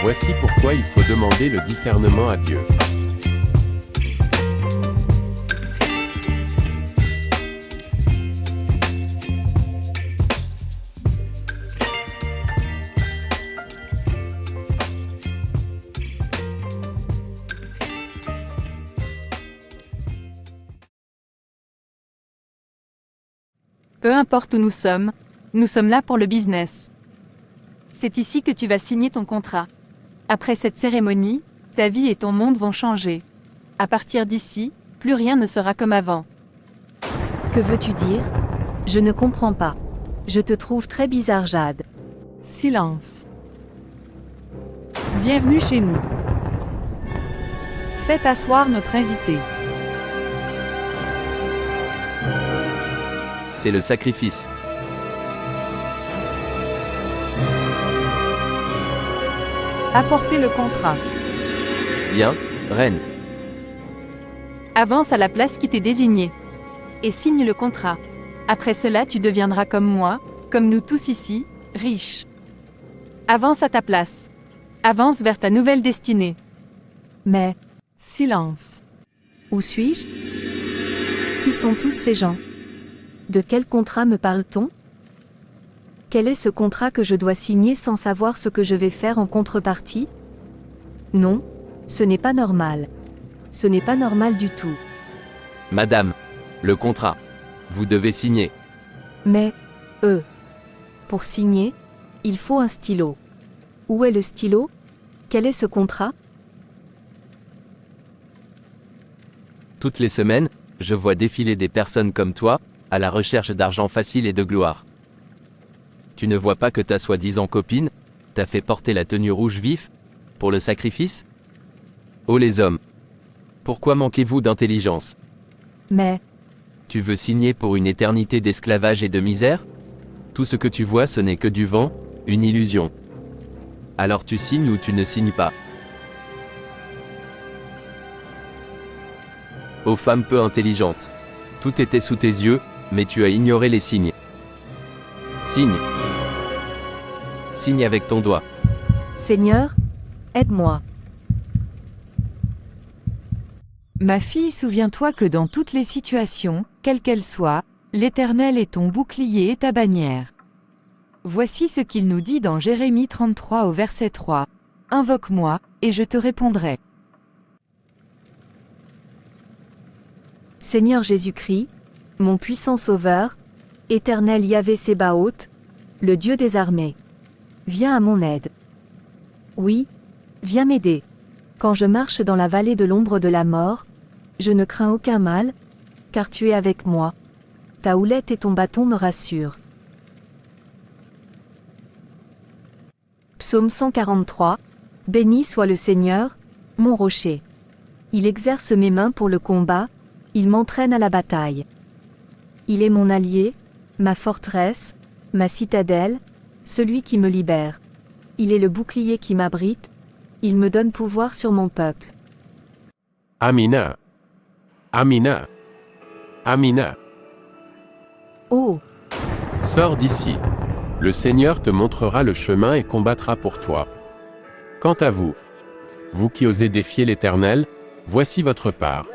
Voici pourquoi il faut demander le discernement à Dieu. Peu importe où nous sommes là pour le business. C'est ici que tu vas signer ton contrat. Après cette cérémonie, ta vie et ton monde vont changer. À partir d'ici, plus rien ne sera comme avant. Que veux-tu dire? Je ne comprends pas. Je te trouve très bizarre, Jade. Silence. Bienvenue chez nous. Faites asseoir notre invité. C'est le sacrifice. Apportez le contrat. Bien, reine. Avance à la place qui t'est désignée. Et signe le contrat. Après cela, tu deviendras comme moi, comme nous tous ici, riches. Avance à ta place. Avance vers ta nouvelle destinée. Mais, silence. Où suis-je? Qui sont tous ces gens? De quel contrat me parle-t-on? Quel est ce contrat que je dois signer sans savoir ce que je vais faire en contrepartie? Non, ce n'est pas normal. Ce n'est pas normal du tout. Madame, le contrat. Vous devez signer. Mais, pour signer, il faut un stylo. Où est le stylo? Quel est ce contrat? Toutes les semaines, je vois défiler des personnes comme toi, à la recherche d'argent facile et de gloire. Tu ne vois pas que ta soi-disant copine t'a fait porter la tenue rouge vif pour le sacrifice? Oh les hommes! Pourquoi manquez-vous d'intelligence? Mais, Tu veux signer pour une éternité d'esclavage et de misère? Tout ce que tu vois, ce n'est que du vent, une illusion. Alors tu signes ou tu ne signes pas. Ô femme peu intelligente! Tout était sous tes yeux, mais tu as ignoré les signes. Signe. Signe avec ton doigt. Seigneur, aide-moi. Ma fille, souviens-toi que dans toutes les situations, quelles qu'elles soient, l'Éternel est ton bouclier et ta bannière. Voici ce qu'il nous dit dans Jérémie 33 au verset 3. Invoque-moi, et je te répondrai. Seigneur Jésus-Christ, mon puissant Sauveur, Éternel Yahvé Sébaoth, le Dieu des armées. Viens à mon aide. Oui, viens m'aider. Quand je marche dans la vallée de l'ombre de la mort, je ne crains aucun mal, car tu es avec moi. Ta houlette et ton bâton me rassurent. Psaume 143. Béni soit le Seigneur, mon rocher. Il exerce mes mains pour le combat, il m'entraîne à la bataille. Il est mon allié, ma forteresse, ma citadelle, celui qui me libère. Il est le bouclier qui m'abrite, il me donne pouvoir sur mon peuple. Amina. Amina. Amina. Oh, Sors d'ici. Le Seigneur te montrera le chemin et combattra pour toi. Quant à vous, vous qui osez défier l'Éternel, voici votre part.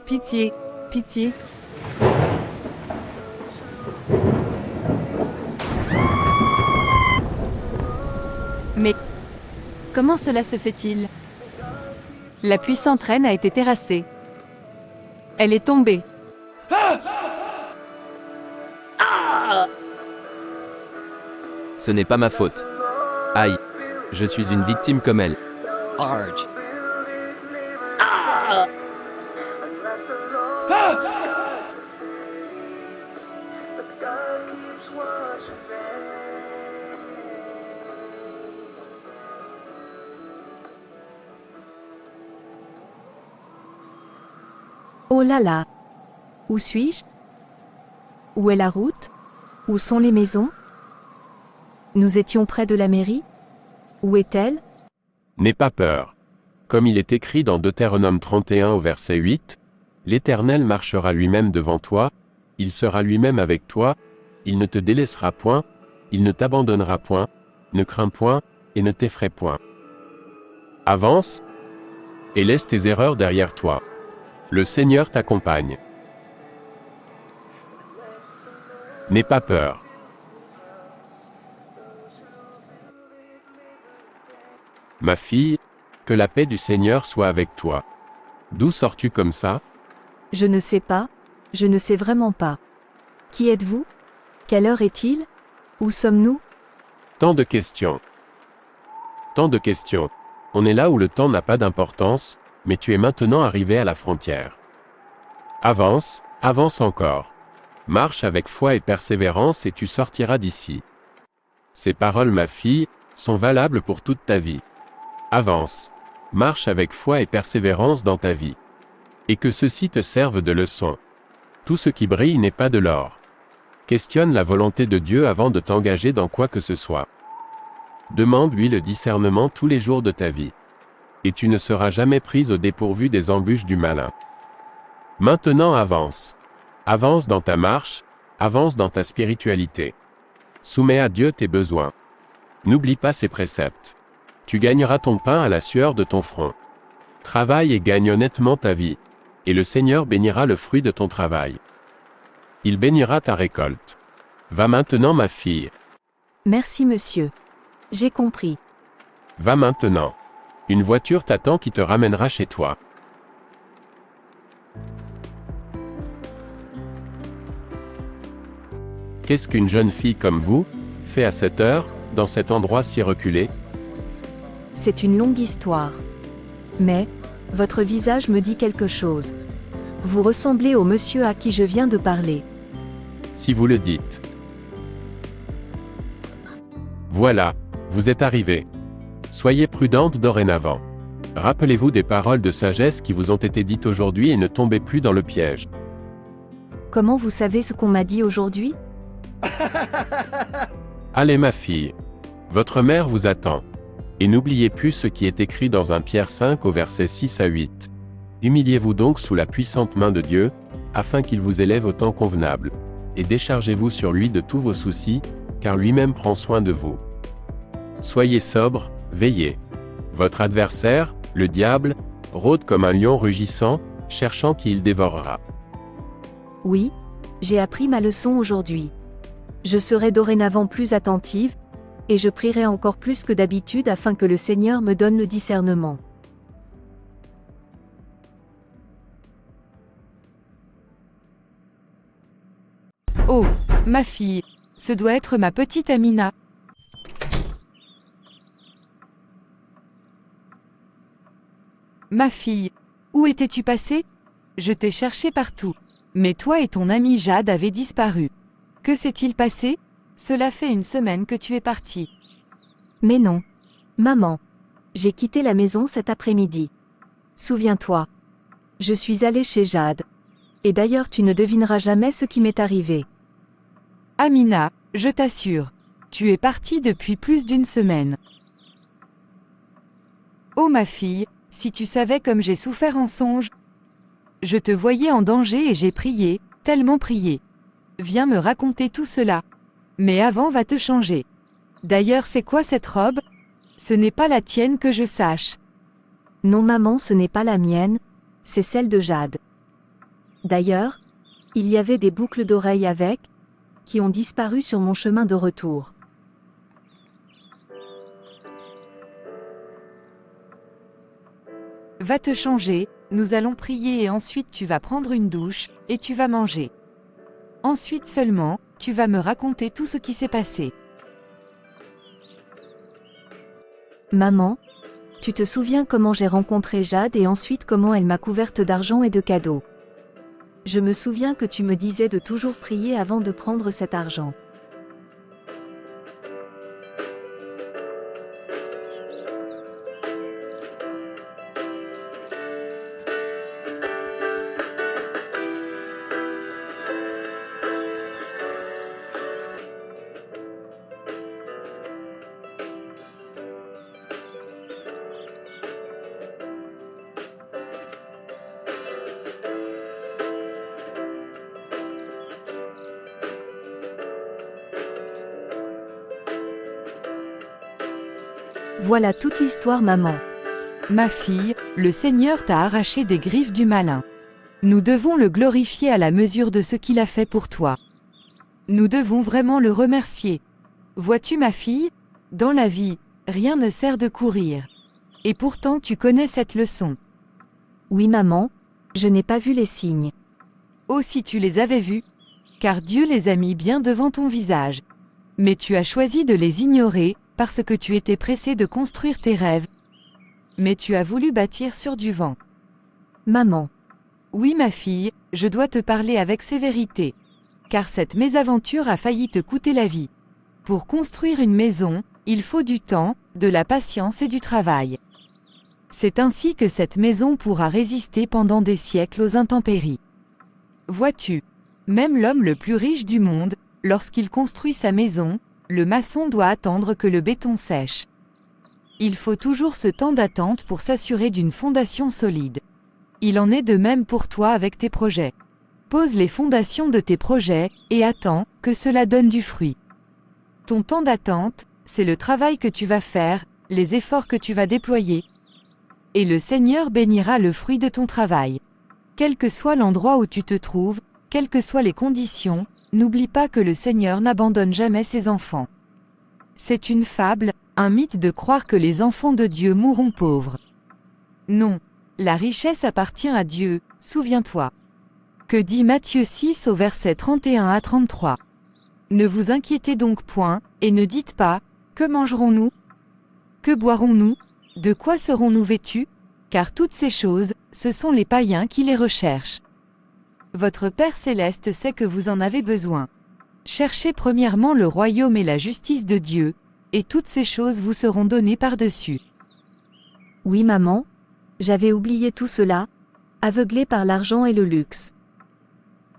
Pitié, pitié. Mais comment cela se fait-il? La puissante reine a été terrassée. Elle est tombée. Ce n'est pas ma faute. Aïe. Je suis une victime comme elle. Arge. oh là là. Où suis-je? Où est la route? Où sont les maisons? Nous étions près de la mairie? Où est-elle? N'aie pas peur. Comme il est écrit dans Deutéronome 31 au verset 8, l'Éternel marchera lui-même devant toi, il sera lui-même avec toi, il ne te délaissera point, il ne t'abandonnera point, ne crains point, et ne t'effraie point. Avance et laisse tes erreurs derrière toi. Le Seigneur t'accompagne. N'aie pas peur. Ma fille, que la paix du Seigneur soit avec toi. D'où sors-tu comme ça? Je ne sais pas, je ne sais vraiment pas. Qui êtes-vous? Quelle heure est-il? Où sommes-nous? Tant de questions. Tant de questions. On est là où le temps n'a pas d'importance, mais tu es maintenant arrivé à la frontière. Avance, avance encore. Marche avec foi et persévérance et tu sortiras d'ici. Ces paroles, ma fille, sont valables pour toute ta vie. Avance. Marche avec foi et persévérance dans ta vie. Et que ceci te serve de leçon. Tout ce qui brille n'est pas de l'or. Questionne la volonté de Dieu avant de t'engager dans quoi que ce soit. Demande-lui le discernement tous les jours de ta vie. Et tu ne seras jamais prise au dépourvu des embûches du malin. Maintenant avance. Avance dans ta marche, avance dans ta spiritualité. Soumets à Dieu tes besoins. N'oublie pas ses préceptes. Tu gagneras ton pain à la sueur de ton front. Travaille et gagne honnêtement ta vie. Et le Seigneur bénira le fruit de ton travail. Il bénira ta récolte. Va maintenant, ma fille. Merci monsieur. J'ai compris. Va maintenant. Une voiture t'attend qui te ramènera chez toi. Qu'est-ce qu'une jeune fille comme vous fait à cette heure, dans cet endroit si reculé? C'est une longue histoire. Mais, votre visage me dit quelque chose. Vous ressemblez au monsieur à qui je viens de parler. Si vous le dites. Voilà, vous êtes arrivé. Soyez prudente dorénavant. Rappelez-vous des paroles de sagesse qui vous ont été dites aujourd'hui et ne tombez plus dans le piège. Comment vous savez ce qu'on m'a dit aujourd'hui? Allez ma fille. Votre mère vous attend. Et n'oubliez plus ce qui est écrit dans 1 Pierre 5 au verset 6 à 8. Humiliez-vous donc sous la puissante main de Dieu, afin qu'il vous élève au temps convenable. Et déchargez-vous sur lui de tous vos soucis, car lui-même prend soin de vous. Soyez sobre, veillez. Votre adversaire, le diable, rôde comme un lion rugissant, cherchant qui il dévorera. Oui, j'ai appris ma leçon aujourd'hui. Je serai dorénavant plus attentive, et je prierai encore plus que d'habitude afin que le Seigneur me donne le discernement. Oh, ma fille, ce doit être ma petite Amina. Ma fille, où étais-tu passée? Je t'ai cherché partout. Mais toi et ton amie Jade avez disparu. Que s'est-il passé? Cela fait 1 semaine que tu es partie. Mais non. Maman. J'ai quitté la maison cet après-midi. Souviens-toi. Je suis allée chez Jade. Et d'ailleurs tu ne devineras jamais ce qui m'est arrivé. Amina, je t'assure. Tu es partie depuis plus d'1 semaine. Oh ma fille, si tu savais comme j'ai souffert en songe. Je te voyais en danger et j'ai prié, tellement prié. Viens me raconter tout cela. Mais avant va te changer. D'ailleurs c'est quoi cette robe? Ce n'est pas la tienne que je sache. Non maman, ce n'est pas la mienne, c'est celle de Jade. D'ailleurs, il y avait des boucles d'oreilles avec, qui ont disparu sur mon chemin de retour. Va te changer, nous allons prier et ensuite tu vas prendre une douche, et tu vas manger. Ensuite seulement, tu vas me raconter tout ce qui s'est passé. Maman, tu te souviens comment j'ai rencontré Jade et ensuite comment elle m'a couverte d'argent et de cadeaux. Je me souviens que tu me disais de toujours prier avant de prendre cet argent. Voilà toute l'histoire maman. Ma fille, le Seigneur t'a arraché des griffes du malin. Nous devons le glorifier à la mesure de ce qu'il a fait pour toi. Nous devons vraiment le remercier. Vois-tu ma fille, dans la vie, rien ne sert de courir. Et pourtant tu connais cette leçon. Oui maman, je n'ai pas vu les signes. Oh si tu les avais vus, car Dieu les a mis bien devant ton visage. Mais tu as choisi de les ignorer, parce que tu étais pressé de construire tes rêves. Mais tu as voulu bâtir sur du vent. Maman. Oui ma fille, je dois te parler avec sévérité. Car cette mésaventure a failli te coûter la vie. Pour construire une maison, il faut du temps, de la patience et du travail. C'est ainsi que cette maison pourra résister pendant des siècles aux intempéries. Vois-tu, même l'homme le plus riche du monde, lorsqu'il construit sa maison, le maçon doit attendre que le béton sèche. Il faut toujours ce temps d'attente pour s'assurer d'une fondation solide. Il en est de même pour toi avec tes projets. Pose les fondations de tes projets, et attends que cela donne du fruit. Ton temps d'attente, c'est le travail que tu vas faire, les efforts que tu vas déployer. Et le Seigneur bénira le fruit de ton travail. Quel que soit l'endroit où tu te trouves, quelles que soient les conditions, n'oublie pas que le Seigneur n'abandonne jamais ses enfants. C'est une fable, un mythe de croire que les enfants de Dieu mourront pauvres. Non, la richesse appartient à Dieu, souviens-toi. Que dit Matthieu 6 au verset 31 à 33. Ne vous inquiétez donc point, et ne dites pas, que mangerons-nous? Que boirons-nous? De quoi serons-nous vêtus? Car toutes ces choses, ce sont les païens qui les recherchent. Votre Père céleste sait que vous en avez besoin. Cherchez premièrement le royaume et la justice de Dieu, et toutes ces choses vous seront données par-dessus. Oui maman, j'avais oublié tout cela, aveuglé par l'argent et le luxe.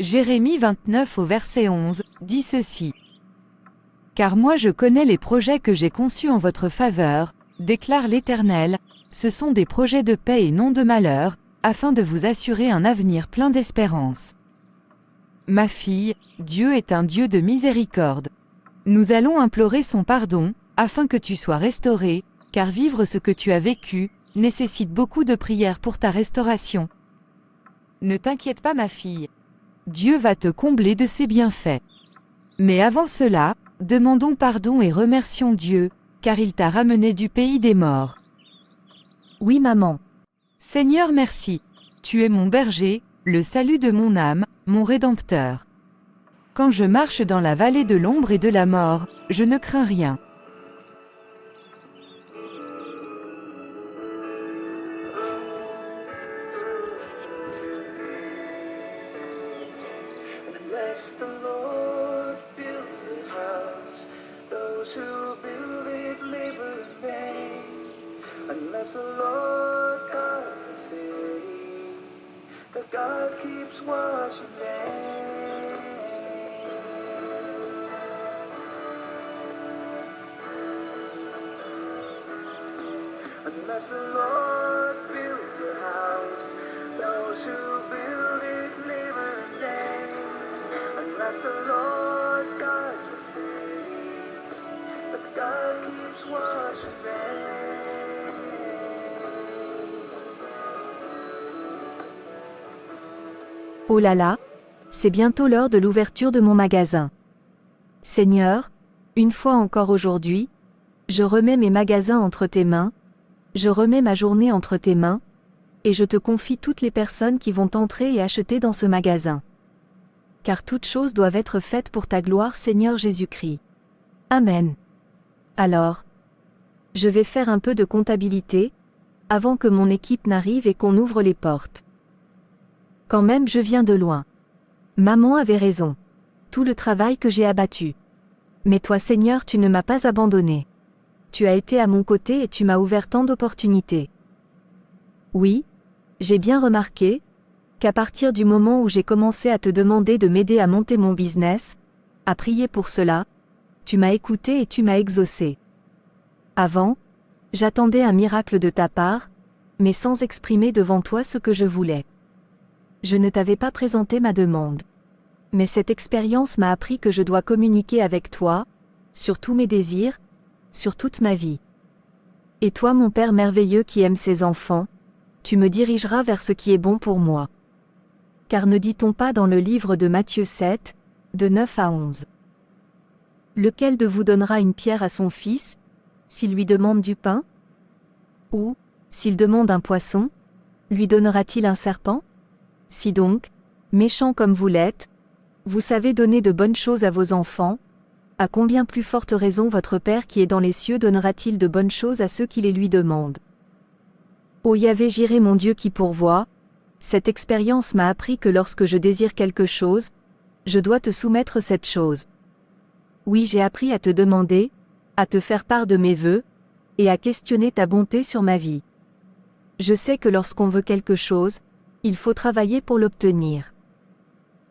Jérémie 29 au verset 11, dit ceci. Car moi je connais les projets que j'ai conçus en votre faveur, déclare l'Éternel, ce sont des projets de paix et non de malheur, afin de vous assurer un avenir plein d'espérance. Ma fille, Dieu est un Dieu de miséricorde. Nous allons implorer son pardon, afin que tu sois restaurée, car vivre ce que tu as vécu, nécessite beaucoup de prières pour ta restauration. Ne t'inquiète pas ma fille. Dieu va te combler de ses bienfaits. Mais avant cela, demandons pardon et remercions Dieu, car il t'a ramené du pays des morts. Oui maman. Seigneur merci. Tu es mon berger, le salut de mon âme, mon Rédempteur. Quand je marche dans la vallée de l'ombre et de la mort, je ne crains rien. Unless the Lord builds the house, those who build it labor in vain. Unless the Lord guards the city, the God keeps watch in vain. Unless the Lord builds the house, those who build it labor in vain. Unless the Lord guards the city, the God keeps watch in vain. Oh là là, c'est bientôt l'heure de l'ouverture de mon magasin. Seigneur, une fois encore aujourd'hui, je remets mes magasins entre tes mains, je remets ma journée entre tes mains, et je te confie toutes les personnes qui vont entrer et acheter dans ce magasin. Car toutes choses doivent être faites pour ta gloire Seigneur Jésus-Christ. Amen. Alors, je vais faire un peu de comptabilité, avant que mon équipe n'arrive et qu'on ouvre les portes. Quand même je viens de loin. Maman avait raison. Tout le travail que j'ai abattu. Mais toi Seigneur tu ne m'as pas abandonné. Tu as été à mon côté et tu m'as ouvert tant d'opportunités. Oui, j'ai bien remarqué, qu'à partir du moment où j'ai commencé à te demander de m'aider à monter mon business, à prier pour cela, tu m'as écouté et tu m'as exaucé. Avant, j'attendais un miracle de ta part, mais sans exprimer devant toi ce que je voulais. Je ne t'avais pas présenté ma demande. Mais cette expérience m'a appris que je dois communiquer avec toi, sur tous mes désirs, sur toute ma vie. Et toi mon Père merveilleux qui aime ses enfants, tu me dirigeras vers ce qui est bon pour moi. Car ne dit-on pas dans le livre de Matthieu 7, de 9 à 11. Lequel de vous donnera une pierre à son fils, s'il lui demande du pain? Ou, s'il demande un poisson, lui donnera-t-il un serpent? Si donc, méchants comme vous l'êtes, vous savez donner de bonnes choses à vos enfants, à combien plus forte raison votre Père qui est dans les cieux donnera-t-il de bonnes choses à ceux qui les lui demandent? Ô Yahvé Jireh mon Dieu qui pourvoit, cette expérience m'a appris que lorsque je désire quelque chose, je dois te soumettre cette chose. Oui, j'ai appris à te demander, à te faire part de mes vœux, et à questionner ta bonté sur ma vie. Je sais que lorsqu'on veut quelque chose, il faut travailler pour l'obtenir.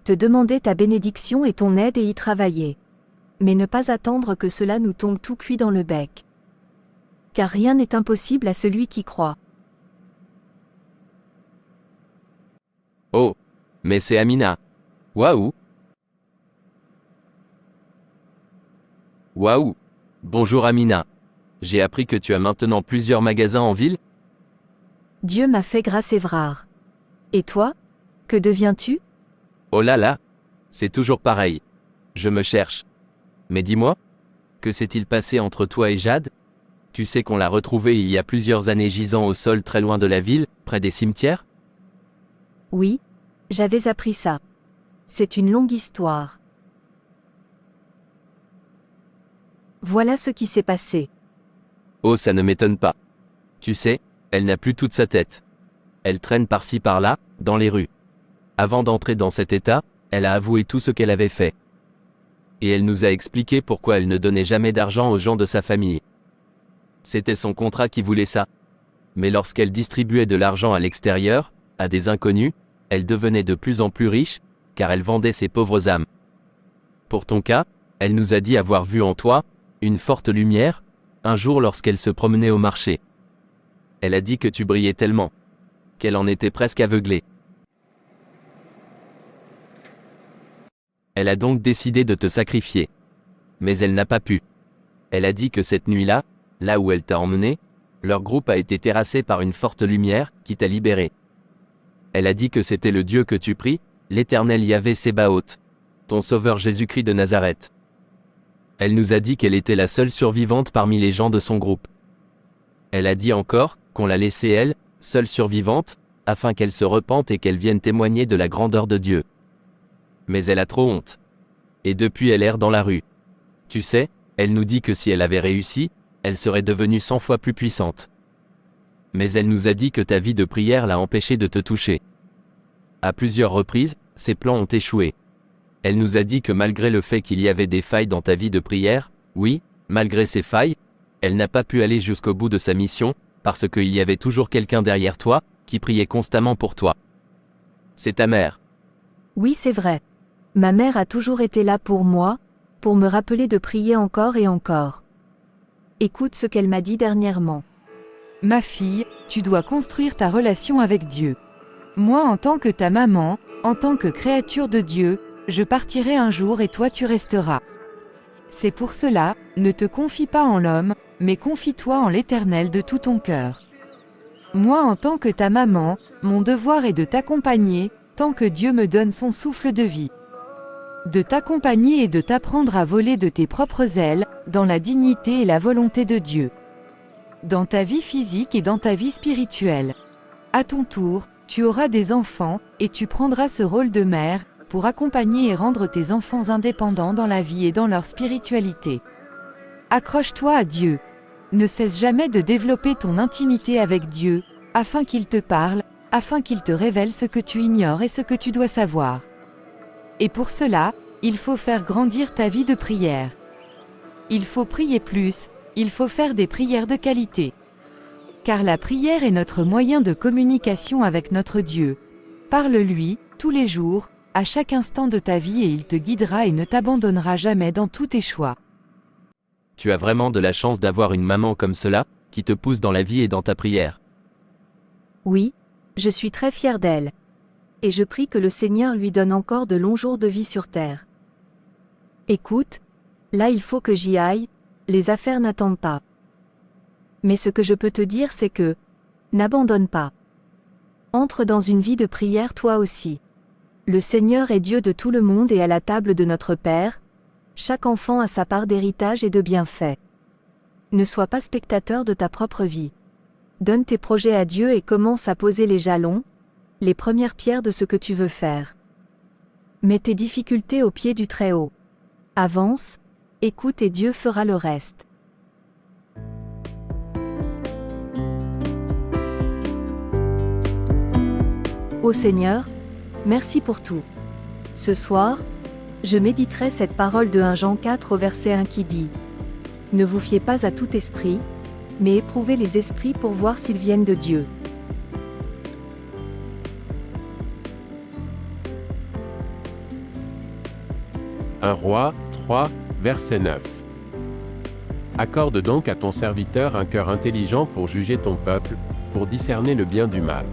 Te demander ta bénédiction et ton aide et y travailler. Mais ne pas attendre que cela nous tombe tout cuit dans le bec. Car rien n'est impossible à celui qui croit. Oh, mais c'est Amina. Waouh. Waouh. Bonjour Amina. J'ai appris que tu as maintenant plusieurs magasins en ville? Dieu m'a fait grâce Évrard. Et toi? Que deviens-tu? Oh là là. C'est toujours pareil. Je me cherche. Mais dis-moi, que s'est-il passé entre toi et Jade? Tu sais qu'on l'a retrouvée il y a plusieurs années gisant au sol très loin de la ville, près des cimetières? Oui, j'avais appris ça. C'est une longue histoire. Voilà ce qui s'est passé. Oh, ça ne m'étonne pas. Tu sais, elle n'a plus toute sa tête. Elle traîne par-ci par-là, dans les rues. Avant d'entrer dans cet état, elle a avoué tout ce qu'elle avait fait. Et elle nous a expliqué pourquoi elle ne donnait jamais d'argent aux gens de sa famille. C'était son contrat qui voulait ça. Mais lorsqu'elle distribuait de l'argent à l'extérieur, à des inconnus, elle devenait de plus en plus riche, car elle vendait ses pauvres âmes. Pour ton cas, elle nous a dit avoir vu en toi une forte lumière, un jour lorsqu'elle se promenait au marché. Elle a dit que tu brillais tellement qu'elle en était presque aveuglée. Elle a donc décidé de te sacrifier. Mais elle n'a pas pu. Elle a dit que cette nuit-là, là où elle t'a emmené, leur groupe a été terrassé par une forte lumière qui t'a libéré. Elle a dit que c'était le Dieu que tu pries, l'Éternel Yahvé Sébaoth, ton Sauveur Jésus-Christ de Nazareth. Elle nous a dit qu'elle était la seule survivante parmi les gens de son groupe. Elle a dit encore qu'on la laissait elle, seule survivante, afin qu'elle se repente et qu'elle vienne témoigner de la grandeur de Dieu. Mais elle a trop honte. Et depuis elle erre dans la rue. Tu sais, elle nous dit que si elle avait réussi, elle serait devenue 100 fois plus puissante. Mais elle nous a dit que ta vie de prière l'a empêchée de te toucher. À plusieurs reprises, ses plans ont échoué. Elle nous a dit que malgré le fait qu'il y avait des failles dans ta vie de prière, oui, malgré ces failles, elle n'a pas pu aller jusqu'au bout de sa mission, parce qu'il y avait toujours quelqu'un derrière toi, qui priait constamment pour toi. C'est ta mère. Oui, c'est vrai. Ma mère a toujours été là pour moi, pour me rappeler de prier encore et encore. Écoute ce qu'elle m'a dit dernièrement. Ma fille, tu dois construire ta relation avec Dieu. Moi en tant que ta maman, en tant que créature de Dieu, je partirai un jour et toi tu resteras. C'est pour cela, ne te confie pas en l'homme, mais confie-toi en l'Éternel de tout ton cœur. Moi en tant que ta maman, mon devoir est de t'accompagner, tant que Dieu me donne son souffle de vie. De t'accompagner et de t'apprendre à voler de tes propres ailes, dans la dignité et la volonté de Dieu. Dans ta vie physique et dans ta vie spirituelle. À ton tour, tu auras des enfants, et tu prendras ce rôle de mère, pour accompagner et rendre tes enfants indépendants dans la vie et dans leur spiritualité. Accroche-toi à Dieu. Ne cesse jamais de développer ton intimité avec Dieu, afin qu'il te parle, afin qu'il te révèle ce que tu ignores et ce que tu dois savoir. Et pour cela, il faut faire grandir ta vie de prière. Il faut prier plus, il faut faire des prières de qualité. Car la prière est notre moyen de communication avec notre Dieu. Parle-lui, tous les jours, à chaque instant de ta vie et il te guidera et ne t'abandonnera jamais dans tous tes choix. Tu as vraiment de la chance d'avoir une maman comme cela, qui te pousse dans la vie et dans ta prière. Oui, je suis très fière d'elle. Et je prie que le Seigneur lui donne encore de longs jours de vie sur terre. Écoute, là il faut que j'y aille, les affaires n'attendent pas. Mais ce que je peux te dire c'est que, n'abandonne pas. Entre dans une vie de prière toi aussi. Le Seigneur est Dieu de tout le monde et à la table de notre Père, chaque enfant a sa part d'héritage et de bienfaits. Ne sois pas spectateur de ta propre vie. Donne tes projets à Dieu et commence à poser les jalons, les premières pierres de ce que tu veux faire. Mets tes difficultés au pied du Très-Haut. Avance, écoute et Dieu fera le reste. Ô Seigneur, merci pour tout. Ce soir, je méditerai cette parole de 1 Jean 4 au verset 1 qui dit « Ne vous fiez pas à tout esprit, mais éprouvez les esprits pour voir s'ils viennent de Dieu. » 1 Roi 3, verset 9. Accorde donc à ton serviteur un cœur intelligent pour juger ton peuple, pour discerner le bien du mal.